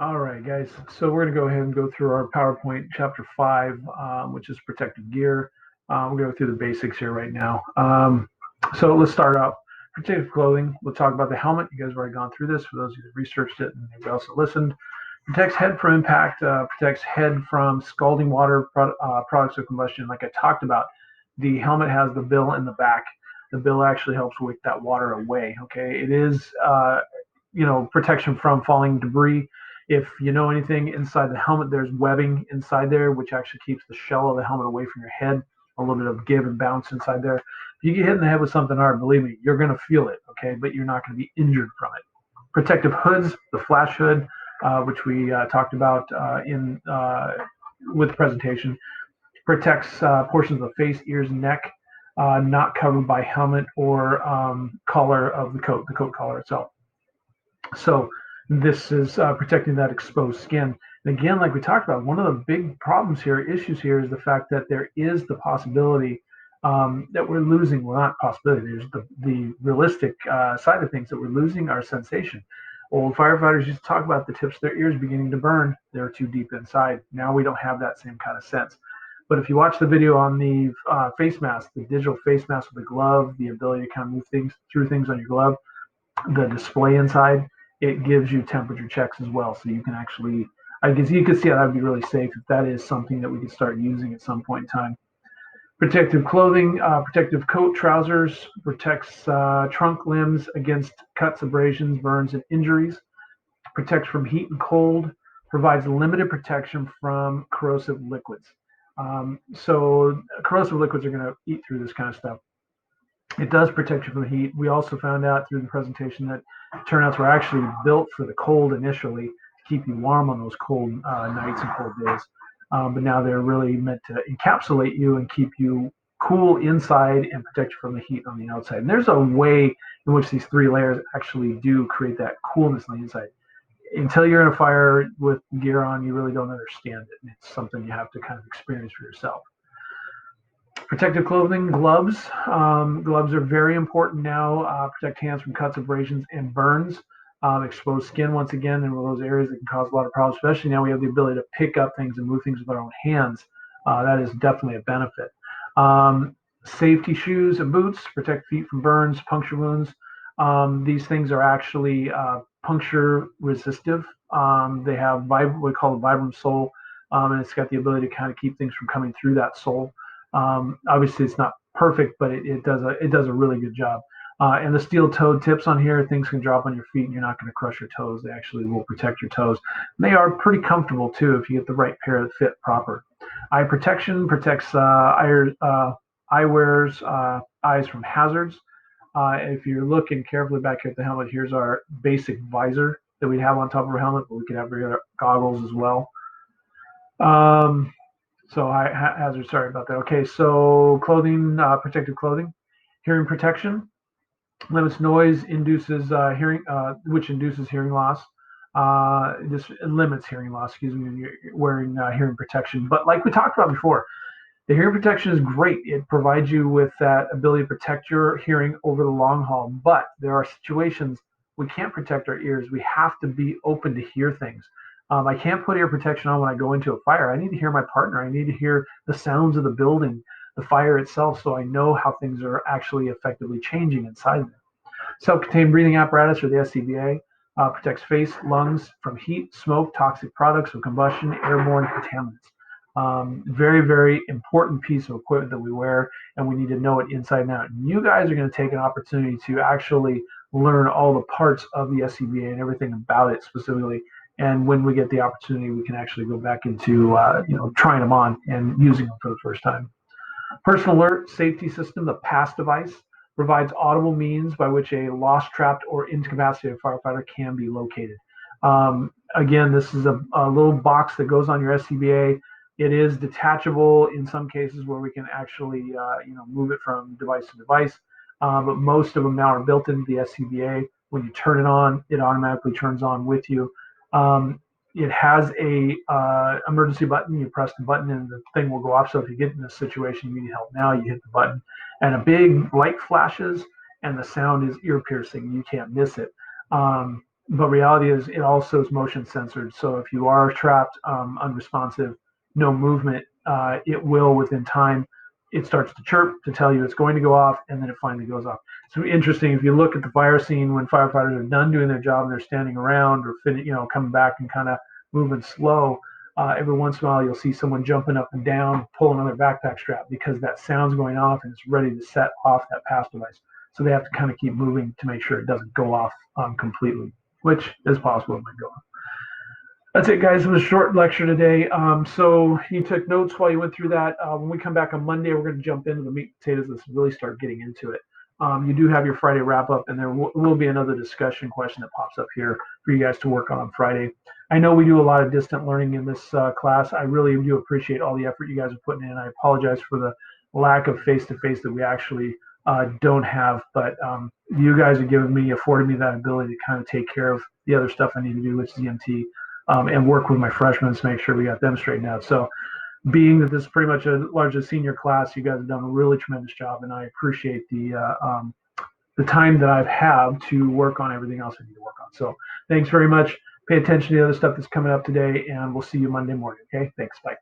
All right, guys. So we're going to go ahead and go through our PowerPoint chapter 5, which is protective gear. We're going to go through the basics here right now. So let's start out. Protective clothing. We'll talk about the helmet. You guys have already gone through this for those of you that researched it and everybody else that listened. Protects head from impact, protects head from scalding water products of combustion. Like I talked about, the helmet has the bill in the back. The bill actually helps wick that water away. Okay, it is protection from falling debris. If you know anything, inside the helmet, there's webbing inside there, which actually keeps the shell of the helmet away from your head. A little bit of give and bounce inside there. If you get hit in the head with something hard, believe me, you're going to feel it, okay? But you're not going to be injured from it. Protective hoods, the flash hood, which we talked about in with the presentation, protects portions of the face, ears, and neck, not covered by helmet or collar of the coat collar itself. So this is protecting that exposed skin. And again, like we talked about, one of the big problems here, issues here, is the fact that there is the possibility that we're losing. Well, not possibility. There's the realistic side of things that we're losing our sensation. Old firefighters used to talk about the tips of their ears beginning to burn. They're too deep inside. Now we don't have that same kind of sense. But if you watch the video on the face mask, the digital face mask with the glove, the ability to kind of move things through things on your glove, the display inside, it gives you temperature checks as well. So you can actually, I guess you could see how that would be really safe if that is something that we could start using at some point in time. Protective clothing, protective coat, trousers, protects trunk limbs against cuts, abrasions, burns, and injuries. Protects from heat and cold. Provides limited protection from corrosive liquids. So corrosive liquids are going to eat through this kind of stuff. It does protect you from the heat. We also found out through the presentation that turnouts were actually built for the cold initially to keep you warm on those cold nights and cold days. But now they're really meant to encapsulate you and keep you cool inside and protect you from the heat on the outside. And there's a way in which these three layers actually do create that coolness on the inside. Until you're in a fire with gear on, you really don't understand it. It's something you have to kind of experience for yourself. Protective clothing, gloves. Gloves are very important now. Protect hands from cuts, abrasions, and burns. Exposed skin, once again, in those areas that can cause a lot of problems, especially now we have the ability to pick up things and move things with our own hands. That is definitely a benefit. Safety shoes and boots protect feet from burns, puncture wounds. These things are actually puncture resistive. They have what we call a Vibram sole, and it's got the ability to kind of keep things from coming through that sole. Obviously, it's not perfect, but it does a really good job. And the steel-toed tips on here, things can drop on your feet, and you're not going to crush your toes. They actually will protect your toes. And they are pretty comfortable too if you get the right pair that fit proper. Eye protection protects eyewearers eyes from hazards. If you're looking carefully back here at the helmet, here's our basic visor that we have on top of our helmet, but we could have regular goggles as well. So hazard, sorry about that. Okay, so clothing, protective clothing, hearing protection, limits noise, induces hearing, which induces hearing loss. This limits hearing loss, excuse me, when you're wearing hearing protection. But like we talked about before, the hearing protection is great. It provides you with that ability to protect your hearing over the long haul. But there are situations we can't protect our ears. We have to be open to hear things. I can't put ear protection on when I go into a fire. I need to hear my partner. I need to hear the sounds of the building, the fire itself, so I know how things are actually effectively changing inside there. Self-contained breathing apparatus, or the SCBA, protects face, lungs from heat, smoke, toxic products of combustion, airborne contaminants. Very, very important piece of equipment that we wear, and we need to know it inside and out. And you guys are going to take an opportunity to actually learn all the parts of the SCBA and everything about it specifically. And when we get the opportunity, we can actually go back into trying them on and using them for the first time. Personal alert safety system, the PASS device, provides audible means by which a lost, trapped, or incapacitated firefighter can be located. Again, this is a little box that goes on your SCBA. It is detachable in some cases where we can actually move it from device to device. But most of them now are built into the SCBA. When you turn it on, it automatically turns on with you. It has a emergency button. You press the button and the thing will go off. So if you get in a situation you need help now, you hit the button, and a big light flashes, and the sound is ear piercing. You can't miss it. but reality is it also is motion censored. So if you are trapped, unresponsive, no movement, it will within time. It starts to chirp to tell you it's going to go off, and then it finally goes off. So interesting. If you look at the fire scene when firefighters are done doing their job and they're standing around or coming back and kind of moving slow, every once in a while you'll see someone jumping up and down, pulling on their backpack strap because that sound's going off and it's ready to set off that pass device. So they have to kind of keep moving to make sure it doesn't go off completely, which is possible it might go off. That's it, guys. It was a short lecture today. So you took notes while you went through that. When we come back on Monday, we're going to jump into the meat and potatoes. Let's really start getting into it. You do have your Friday wrap up, and there will be another discussion question that pops up here for you guys to work on Friday. I know we do a lot of distant learning in this class. I really do appreciate all the effort you guys are putting in. I apologize for the lack of face-to-face that we actually don't have, but you guys have afforded me that ability to kind of take care of the other stuff I need to do with CMT, and work with my freshmen to make sure we got them straightened out. So being that this is pretty much a largely senior class, you guys have done a really tremendous job, and I appreciate the time that I've had to work on everything else I need to work on. So thanks very much. Pay attention to the other stuff that's coming up today, and we'll see you Monday morning. Okay, thanks. Bye.